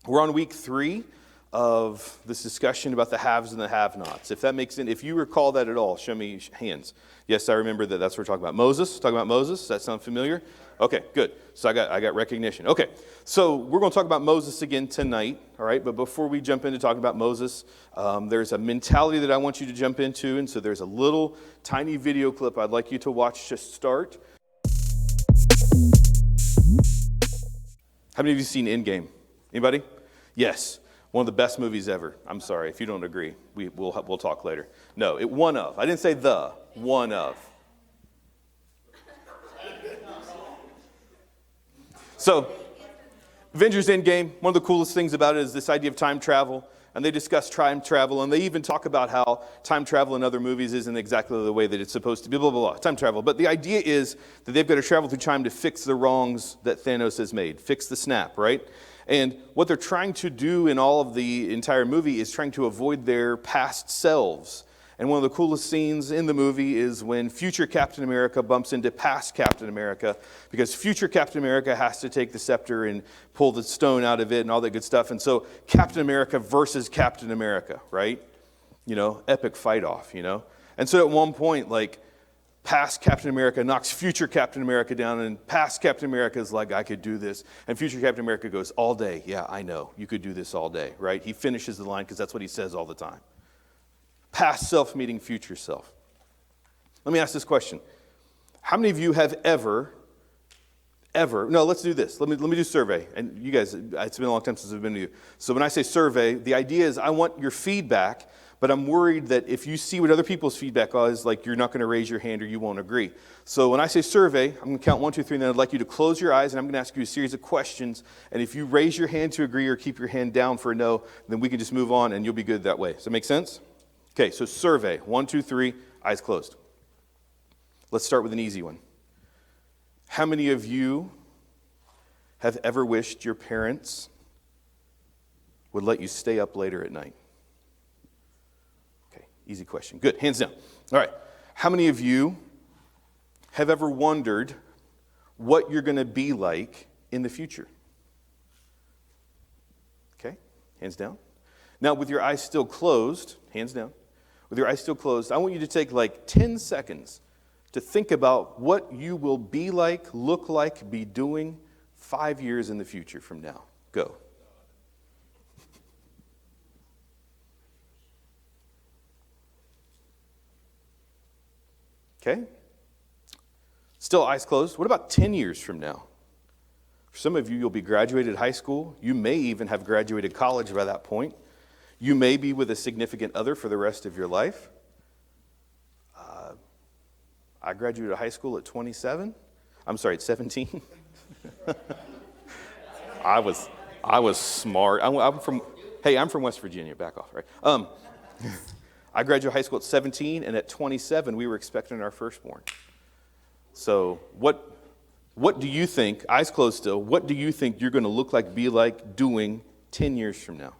We're on week 3 of this discussion about the haves and the have-nots. If that makes sense, if you recall that at all, show me hands. Yes, I remember that. That's what we're talking about. Talking about Moses. Does that sound familiar? Okay, good. So I got recognition. Okay, so we're going to talk about Moses again tonight, all right? But before we jump into talking about Moses, there's a mentality that I want you to jump into, and so there's a little tiny video clip I'd like you to watch to start. How many of you seen Endgame? Anybody? Yes. One of the best movies ever. I'm sorry if you don't agree. We'll talk later. No, one of. I didn't say the. One of. So, Avengers Endgame, one of the coolest things about it is this idea of time travel. And they discuss time travel, and they even talk about how time travel in other movies isn't exactly the way that it's supposed to be, blah, blah, blah, time travel. But the idea is that they've got to travel through time to fix the wrongs that Thanos has made, fix the snap, right? And what they're trying to do in all of the entire movie is trying to avoid their past selves. And one of the coolest scenes in the movie is when future Captain America bumps into past Captain America, because future Captain America has to take the scepter and pull the stone out of it and all that good stuff. And so Captain America versus Captain America, right? You know, epic fight off, you know? And so at one point, like, past Captain America knocks future Captain America down, and past Captain America is like, I could do this. And future Captain America goes, all day. Yeah, I know. You could do this all day, right? He finishes the line because that's what he says all the time. Past self meeting future self. Let me ask this question. How many of you have ever, no, let's do this. Let me do a survey. And you guys, it's been a long time since I've been to you. So when I say survey, the idea is I want your feedback, but I'm worried that if you see what other people's feedback is, like you're not going to raise your hand or you won't agree. So when I say survey, I'm going to count 1, 2, 3, and then I'd like you to close your eyes, and I'm going to ask you a series of questions. And if you raise your hand to agree or keep your hand down for a no, then we can just move on and you'll be good that way. Does that make sense? Okay, so survey, 1, 2, 3, eyes closed. Let's start with an easy one. How many of you have ever wished your parents would let you stay up later at night? Okay, easy question. Good, hands down. All right, how many of you have ever wondered what you're going to be like in the future? Okay, hands down. Now, with your eyes still closed, hands down. With your eyes still closed, I want you to take like 10 seconds to think about what you will be like, look like, be doing 5 years in the future from now. Go. Okay? Still eyes closed. What about 10 years from now? For some of you, you'll be graduated high school. You may even have graduated college by that point. You may be with a significant other for the rest of your life. I graduated high school at 27. I'm sorry, at 17. I was smart. I'm from West Virginia. Back off, right? I graduated high school at 17, and at 27, we were expecting our firstborn. So what do you think, eyes closed still, what do you think you're going to look like, be like, doing 10 years from now?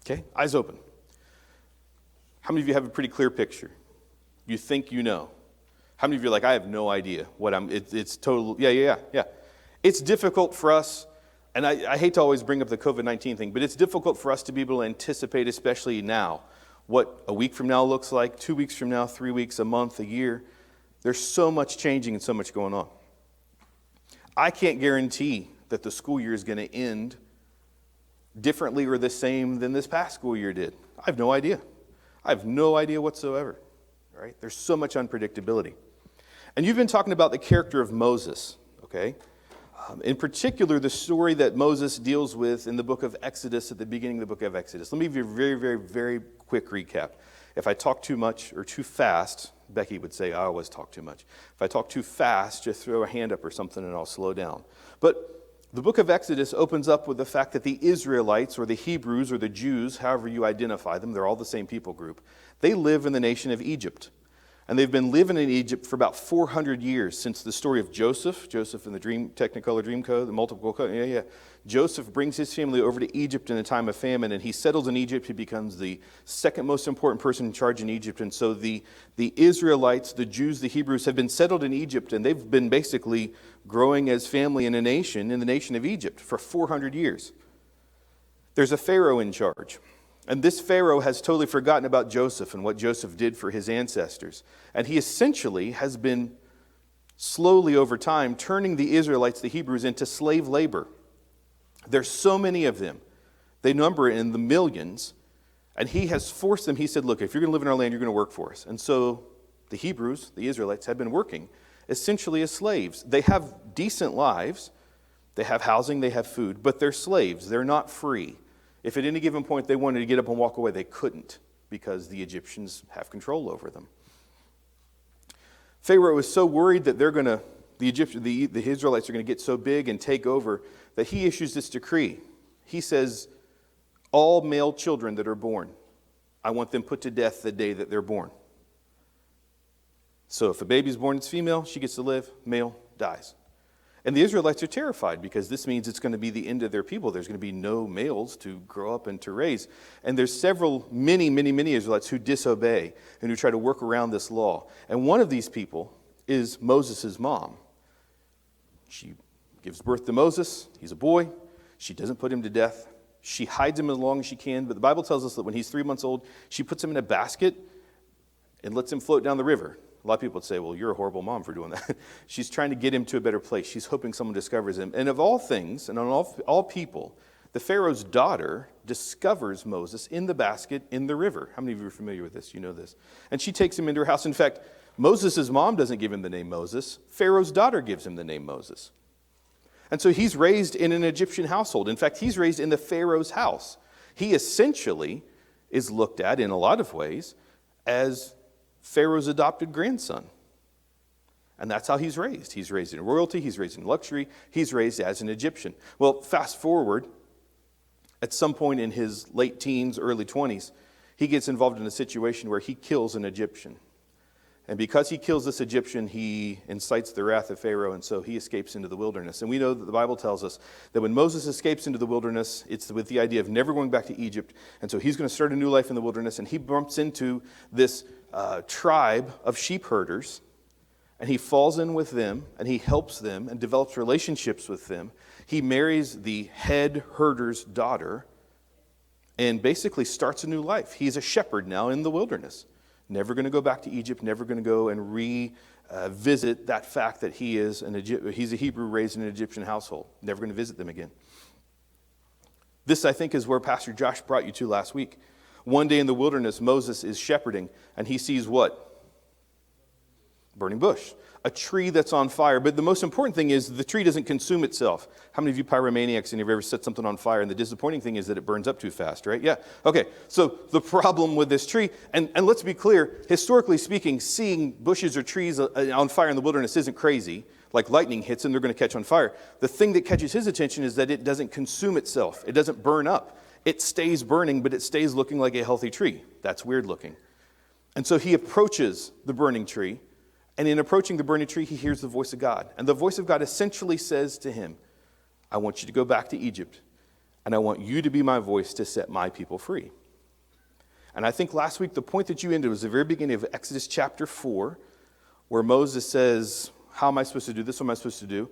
Okay, eyes open. How many of you have a pretty clear picture? You think you know. How many of you are like, I have no idea what it's total, yeah. It's difficult for us, and I hate to always bring up the COVID-19 thing, but it's difficult for us to be able to anticipate, especially now, what a week from now looks like, 2 weeks from now, 3 weeks, a month, a year. There's so much changing and so much going on. I can't guarantee that the school year is going to end differently or the same than this past school year did. I have no idea. I have no idea whatsoever. Right? There's so much unpredictability. And you've been talking about the character of Moses, okay? In particular, the story that Moses deals with in the book of Exodus, at the beginning of the book of Exodus. Let me give you a very, very, very quick recap. If I talk too much or too fast, Becky would say, I always talk too much. If I talk too fast, just throw a hand up or something and I'll slow down. But the book of Exodus opens up with the fact that the Israelites, or the Hebrews, or the Jews, however you identify them, they're all the same people group, they live in the nation of Egypt. And they've been living in Egypt for about 400 years since the story of Joseph in the Technicolor Dreamcoat, the multiple code. Joseph brings his family over to Egypt in a time of famine, and he settles in Egypt. He becomes the second most important person in charge in Egypt. And so the Israelites, the Jews, the Hebrews have been settled in Egypt, and they've been basically growing as family in the nation of Egypt for 400 years. There's a Pharaoh in charge. And this Pharaoh has totally forgotten about Joseph and what Joseph did for his ancestors. And he essentially has been slowly over time turning the Israelites, the Hebrews, into slave labor. There's so many of them. They number in the millions. And he has forced them. He said, look, if you're going to live in our land, you're going to work for us. And so the Hebrews, the Israelites, have been working essentially as slaves. They have decent lives. They have housing, they have food, but they're slaves. They're not free. If at any given point they wanted to get up and walk away, they couldn't because the Egyptians have control over them. Pharaoh is so worried that the Israelites are going to get so big and take over that he issues this decree. He says, all male children that are born, I want them put to death the day that they're born. So if a baby's born, it's female, she gets to live, male dies. And the Israelites are terrified because this means it's going to be the end of their people. There's going to be no males to grow up and to raise. And there's many Israelites who disobey and who try to work around this law. And one of these people is Moses' mom. She gives birth to Moses. He's a boy. She doesn't put him to death. She hides him as long as she can. But the Bible tells us that when he's 3 months old, she puts him in a basket and lets him float down the river. A lot of people would say, well, you're a horrible mom for doing that. She's trying to get him to a better place. She's hoping someone discovers him. And of all things, and on all people, the Pharaoh's daughter discovers Moses in the basket in the river. How many of you are familiar with this? You know this. And she takes him into her house. In fact, Moses' mom doesn't give him the name Moses. Pharaoh's daughter gives him the name Moses. And so he's raised in an Egyptian household. In fact, he's raised in the Pharaoh's house. He essentially is looked at in a lot of ways as Pharaoh's adopted grandson. And that's how he's raised. He's raised in royalty, he's raised in luxury, he's raised as an Egyptian. Well, fast forward, at some point in his late teens, early 20s, he gets involved in a situation where he kills an Egyptian. And because he kills this Egyptian, he incites the wrath of Pharaoh, and so he escapes into the wilderness. And we know that the Bible tells us that when Moses escapes into the wilderness, it's with the idea of never going back to Egypt. And so he's going to start a new life in the wilderness, and he bumps into this tribe of sheep herders, and he falls in with them, and he helps them and develops relationships with them. He marries the head herder's daughter and basically starts a new life. He's a shepherd now in the wilderness. Never going to go back to Egypt, never going to go and revisit that fact that he's a Hebrew raised in an Egyptian household. Never going to visit them again. This, I think, is where Pastor Josh brought you to last week. One day in the wilderness, Moses is shepherding, and he sees what? Burning bush. A tree that's on fire. But the most important thing is the tree doesn't consume itself. How many of you pyromaniacs and have ever set something on fire? And the disappointing thing is that it burns up too fast, right? Yeah. Okay. So the problem with this tree, and let's be clear, historically speaking, seeing bushes or trees on fire in the wilderness isn't crazy. Like lightning hits them, they're going to catch on fire. The thing that catches his attention is that it doesn't consume itself. It doesn't burn up. It stays burning, but it stays looking like a healthy tree. That's weird looking. And so he approaches the burning tree. And in approaching the burning tree, he hears the voice of God. And the voice of God essentially says to him, I want you to go back to Egypt, and I want you to be my voice to set my people free. And I think last week, the point that you ended was the very beginning of Exodus chapter 4, where Moses says, how am I supposed to do this? What am I supposed to do?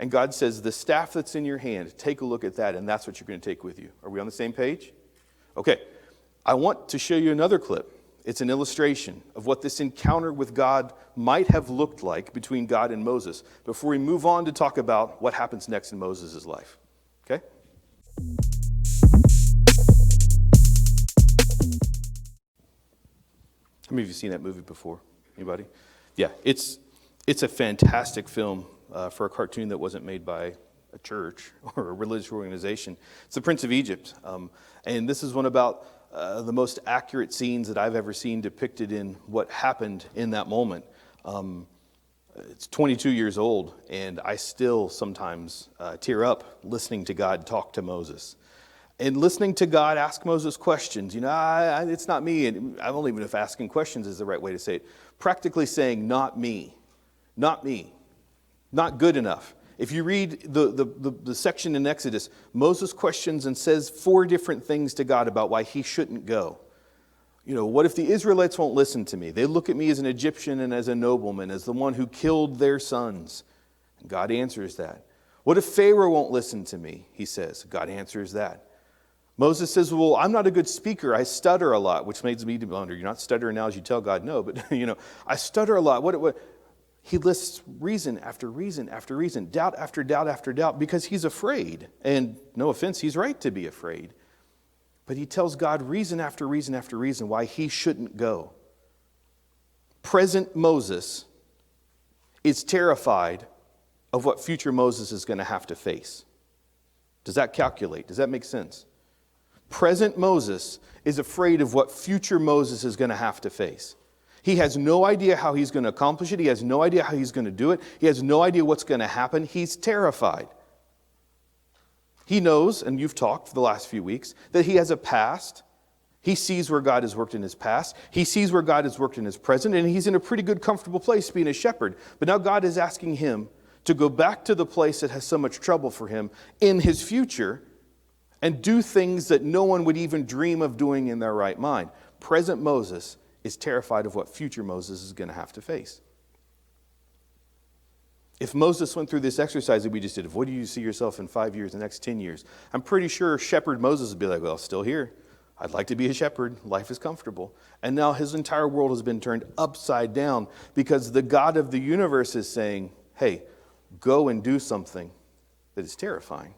And God says, the staff that's in your hand, take a look at that, and that's what you're going to take with you. Are we on the same page? Okay. I want to show you another clip. It's an illustration of what this encounter with God might have looked like between God and Moses before we move on to talk about what happens next in Moses' life. Okay? How many of you have seen that movie before? Anybody? Yeah, it's a fantastic film for a cartoon that wasn't made by a church or a religious organization. It's The Prince of Egypt. And this is one about the most accurate scenes that I've ever seen depicted in what happened in that moment. It's 22 years old, and I still sometimes tear up listening to God talk to Moses. And listening to God ask Moses questions. It's not me. And I don't even know if asking questions is the right way to say it. Practically saying, not me. Not me. Not good enough. If you read the section in Exodus, Moses questions and says 4 different things to God about why he shouldn't go. What if the Israelites won't listen to me? They look at me as an Egyptian and as a nobleman, as the one who killed their sons. And God answers that. What if Pharaoh won't listen to me? He says. God answers that. Moses says, well, I'm not a good speaker. I stutter a lot, which makes me wonder. You're not stuttering now as you tell God no, but, I stutter a lot. What? He lists reason after reason after reason, doubt after doubt after doubt, because he's afraid. And no offense, he's right to be afraid. But he tells God reason after reason after reason why he shouldn't go. Present Moses is terrified of what future Moses is going to have to face. Does that calculate? Does that make sense? Present Moses is afraid of what future Moses is going to have to face. He has no idea how he's going to accomplish it. He has no idea how he's going to do it. He has no idea what's going to happen. He's terrified. He knows, and you've talked for the last few weeks, that he has a past. He sees where God has worked in his past. He sees where God has worked in his present, and he's in a pretty good, comfortable place being a shepherd. But now God is asking him to go back to the place that has so much trouble for him in his future and do things that no one would even dream of doing in their right mind. Present Moses is terrified of what future Moses is going to have to face. If Moses went through this exercise that we just did, what do you see yourself in 5 years, the next 10 years? I'm pretty sure shepherd Moses would be like, well, still here. I'd like to be a shepherd. Life is comfortable. And now his entire world has been turned upside down because the God of the universe is saying, hey, go and do something that is terrifying.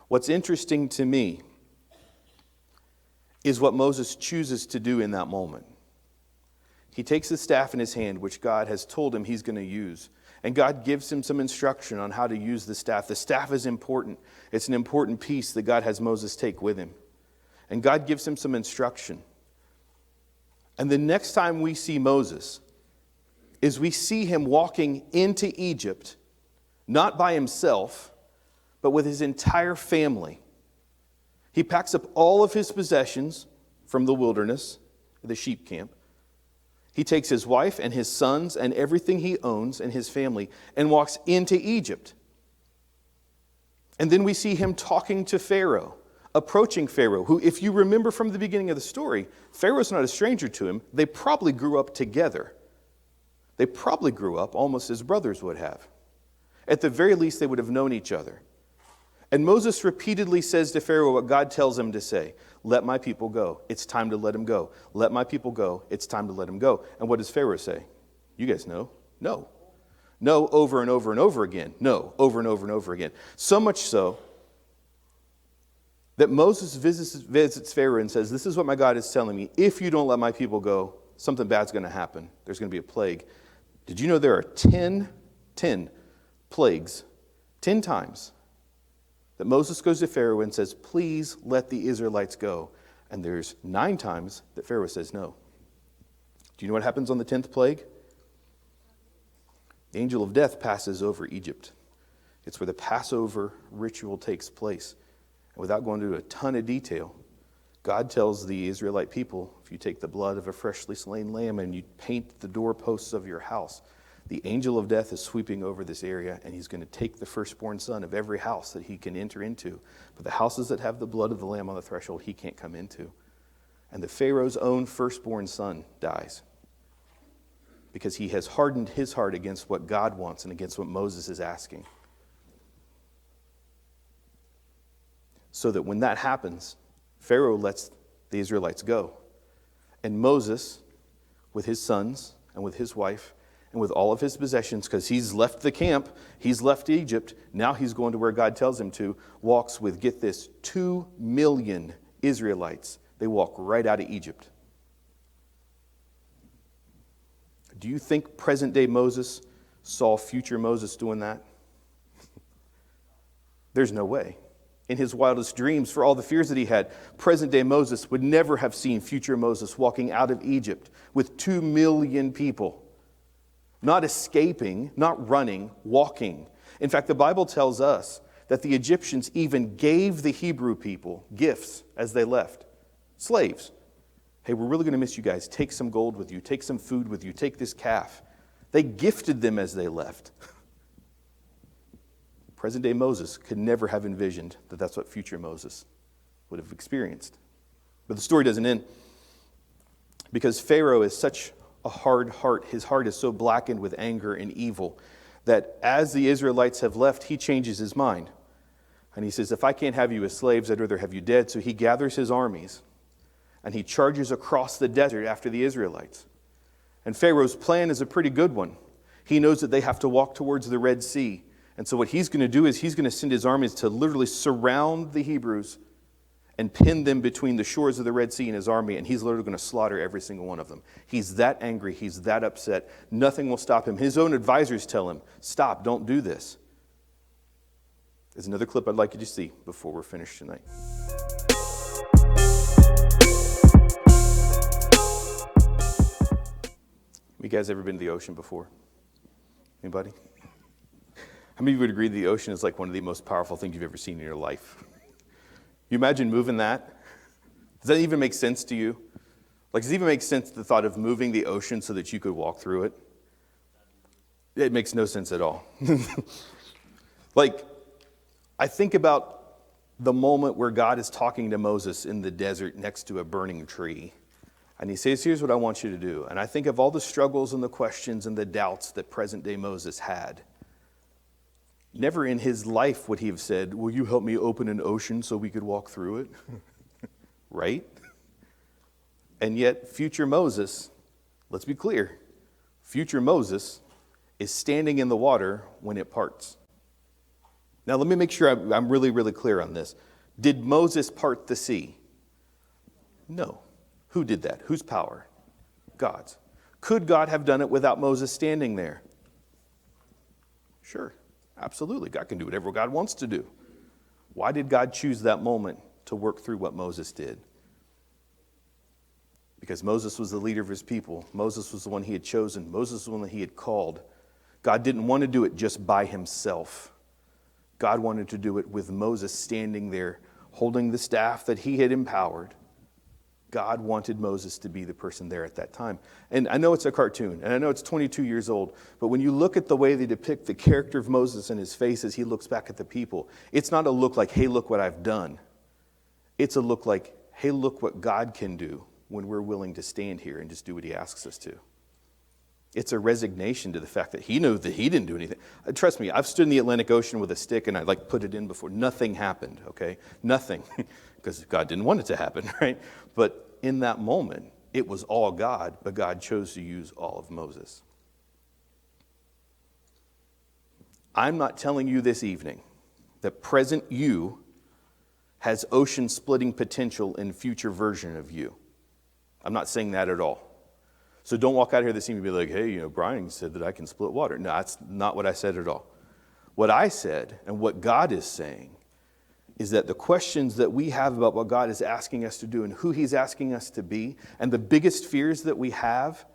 What's interesting to me is what Moses chooses to do in that moment. He takes the staff in his hand, which God has told him he's going to use. And God gives him some instruction on how to use the staff. The staff is important. It's an important piece that God has Moses take with him. And God gives him some instruction. And the next time we see Moses is we see him walking into Egypt, not by himself, but with his entire family. He packs up all of his possessions from the wilderness, the sheep camp. He takes his wife and his sons and everything he owns and his family and walks into Egypt. And then we see him talking to Pharaoh, approaching Pharaoh, who, if you remember from the beginning of the story, Pharaoh's not a stranger to him. They probably grew up together. They probably grew up almost as brothers would have. At the very least, they would have known each other. And Moses repeatedly says to Pharaoh what God tells him to say. Let my people go. It's time to let him go. Let my people go. It's time to let him go. And what does Pharaoh say? You guys know. No. No, over and over and over again. No, over and over and over again. So much so that Moses visits Pharaoh and says, this is what my God is telling me. If you don't let my people go, something bad's going to happen. There's going to be a plague. Did you know there are 10 plagues, 10 times that Moses goes to Pharaoh and says, please let the Israelites go. And there's 9 times that Pharaoh says no. Do you know what happens on the 10th plague? The angel of death passes over Egypt. It's where the Passover ritual takes place. And without going into a ton of detail, God tells the Israelite people, if you take the blood of a freshly slain lamb and you paint the doorposts of your house, the angel of death is sweeping over this area, and he's going to take the firstborn son of every house that he can enter into. But the houses that have the blood of the lamb on the threshold, he can't come into. And the Pharaoh's own firstborn son dies because he has hardened his heart against what God wants and against what Moses is asking. So that when that happens, Pharaoh lets the Israelites go. And Moses, with his sons and with his wife, and with all of his possessions, because he's left the camp, he's left Egypt, now he's going to where God tells him to, walks with, get this, 2 million Israelites. They walk right out of Egypt. Do you think present-day Moses saw future Moses doing that? There's no way. In his wildest dreams, for all the fears that he had, present-day Moses would never have seen future Moses walking out of Egypt with 2 million people. Not escaping, not running, walking. In fact, the Bible tells us that the Egyptians even gave the Hebrew people gifts as they left. Slaves. Hey, we're really going to miss you guys. Take some gold with you. Take some food with you. Take this calf. They gifted them as they left. Present-day Moses could never have envisioned that that's what future Moses would have experienced. But the story doesn't end. Because Pharaoh is such a hard heart, his heart is so blackened with anger and evil, that as the Israelites have left, he changes his mind. And he says, if I can't have you as slaves, I'd rather have you dead. So he gathers his armies, and he charges across the desert after the Israelites. And Pharaoh's plan is a pretty good one. He knows that they have to walk towards the Red Sea. And so what he's going to do is he's going to send his armies to literally surround the Hebrews and pin them between the shores of the Red Sea and his army, and he's literally going to slaughter every single one of them. He's that angry. He's that upset. Nothing will stop him. His own advisors tell him, stop, don't do this. There's another clip I'd like you to see before we're finished tonight. You guys ever been to the ocean before? Anybody? How many of you would agree the ocean is like one of the most powerful things you've ever seen in your life? You imagine moving that? Does that even make sense to you? Like, does it even make sense, the thought of moving the ocean so that you could walk through it? It makes no sense at all. Like, I think about the moment where God is talking to Moses in the desert next to a burning tree. And he says, here's what I want you to do. And I think of all the struggles and the questions and the doubts that present-day Moses had. Never in his life would he have said, will you help me open an ocean so we could walk through it? Right? And yet, future Moses, let's be clear, future Moses is standing in the water when it parts. Now, let me make sure I'm really, really clear on this. Did Moses part the sea? No. Who did that? Whose power? God's. Could God have done it without Moses standing there? Sure. Absolutely. God can do whatever God wants to do. Why did God choose that moment to work through what Moses did? Because Moses was the leader of his people. Moses was the one he had chosen. Moses was the one that he had called. God didn't want to do it just by himself. God wanted to do it with Moses standing there, holding the staff that he had empowered. God wanted Moses to be the person there at that time. And I know it's a cartoon, and I know it's 22 years old, but when you look at the way they depict the character of Moses and his face as he looks back at the people, it's not a look like, hey, look what I've done. It's a look like, hey, look what God can do when we're willing to stand here and just do what he asks us to. It's a resignation to the fact that he knew that he didn't do anything. Trust me, I've stood in the Atlantic Ocean with a stick and I put it in before. Nothing happened, okay? Nothing. Because God didn't want it to happen, right? But in that moment, it was all God, but God chose to use all of Moses. I'm not telling you this evening that present you has ocean-splitting potential in future version of you. I'm not saying that at all. So don't walk out here this evening and be like, hey, Brian said that I can split water. No, that's not what I said at all. What I said and what God is saying is that the questions that we have about what God is asking us to do and who he's asking us to be, and the biggest fears that we have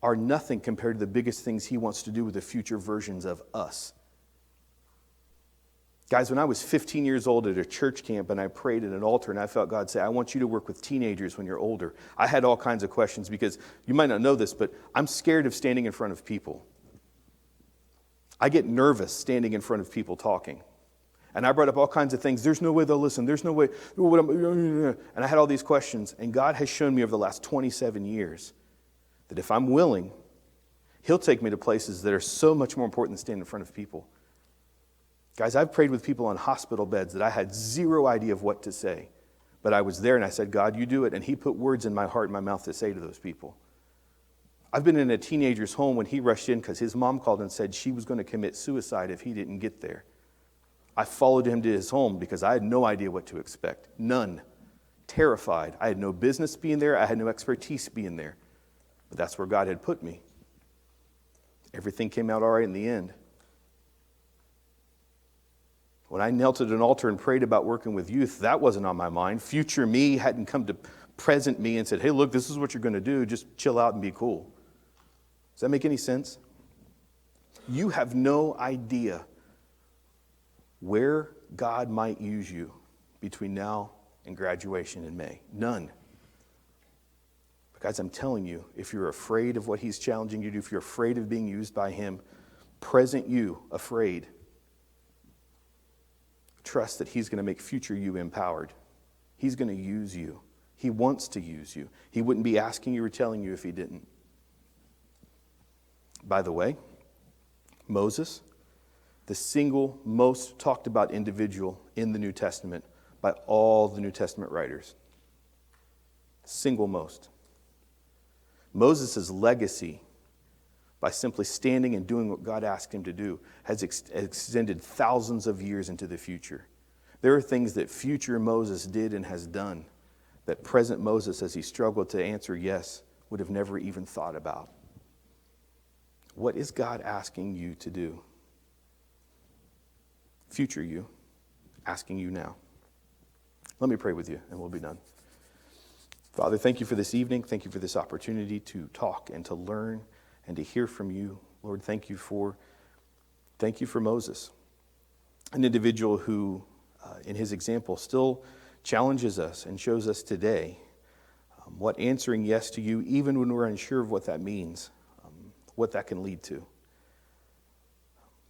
are nothing compared to the biggest things he wants to do with the future versions of us. Guys, when I was 15 years old at a church camp and I prayed at an altar and I felt God say, I want you to work with teenagers when you're older, I had all kinds of questions because you might not know this, but I'm scared of standing in front of people. I get nervous standing in front of people talking. And I brought up all kinds of things. There's no way they'll listen. There's no way. And I had all these questions. And God has shown me over the last 27 years that if I'm willing, he'll take me to places that are so much more important than standing in front of people. Guys, I've prayed with people on hospital beds that I had zero idea of what to say. But I was there and I said, God, you do it. And he put words in my heart and my mouth to say to those people. I've been in a teenager's home when he rushed in because his mom called and said she was going to commit suicide if he didn't get there. I followed him to his home because I had no idea what to expect. None. Terrified. I had no business being there. I had no expertise being there. But that's where God had put me. Everything came out all right in the end. When I knelt at an altar and prayed about working with youth, that wasn't on my mind. Future me hadn't come to present me and said, hey, look, this is what you're going to do. Just chill out and be cool. Does that make any sense? You have no idea where God might use you between now and graduation in May. None. But guys, I'm telling you, if you're afraid of what he's challenging you to do, if you're afraid of being used by him, present you afraid, trust that he's going to make future you empowered. He's going to use you. He wants to use you. He wouldn't be asking you or telling you if he didn't. By the way, Moses, the single most talked about individual in the New Testament by all the New Testament writers. Single most. Moses' legacy, by simply standing and doing what God asked him to do, has extended thousands of years into the future. There are things that future Moses did and has done that present Moses, as he struggled to answer yes, would have never even thought about. What is God asking you to do? Future you, asking you now. Let me pray with you and we'll be done. Father, thank you for this evening. Thank you for this opportunity to talk and to learn and to hear from you. Lord, thank you for Moses, an individual who, in his example, still challenges us and shows us today what answering yes to you, even when we're unsure of what that means, what that can lead to.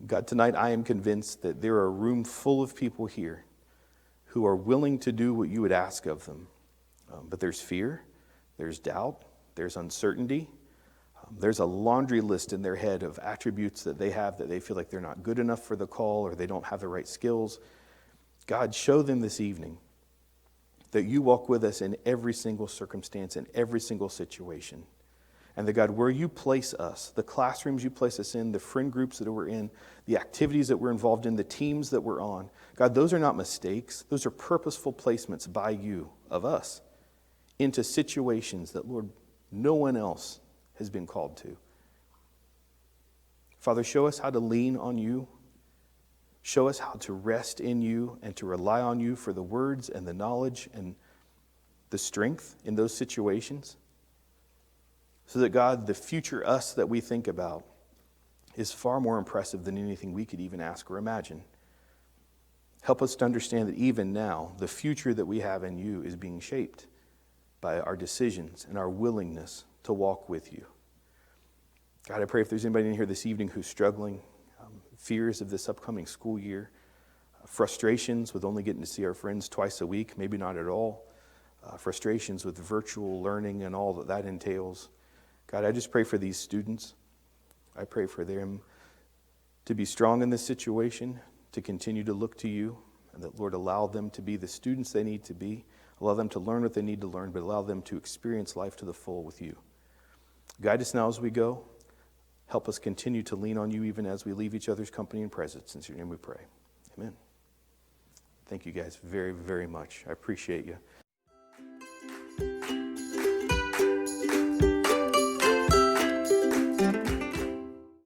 God, tonight I am convinced that there are a room full of people here who are willing to do what you would ask of them. But there's fear, there's doubt, there's uncertainty. There's a laundry list in their head of attributes that they have that they feel like they're not good enough for the call or they don't have the right skills. God, show them this evening that you walk with us in every single circumstance, in every single situation. And that, God, where you place us, the classrooms you place us in, the friend groups that we're in, the activities that we're involved in, the teams that we're on, God, those are not mistakes. Those are purposeful placements by you of us into situations that, Lord, no one else has been called to. Father, show us how to lean on you. Show us how to rest in you and to rely on you for the words and the knowledge and the strength in those situations. So that, God, the future us that we think about is far more impressive than anything we could even ask or imagine. Help us to understand that even now, the future that we have in you is being shaped by our decisions and our willingness to walk with you. God, I pray if there's anybody in here this evening who's struggling, fears of this upcoming school year, frustrations with only getting to see our friends twice a week, maybe not at all, frustrations with virtual learning and all that that entails. God, I just pray for these students. I pray for them to be strong in this situation, to continue to look to you, and that, Lord, allow them to be the students they need to be, allow them to learn what they need to learn, but allow them to experience life to the full with you. Guide us now as we go. Help us continue to lean on you even as we leave each other's company and presence. In your name we pray. Amen. Thank you guys very, very much. I appreciate you.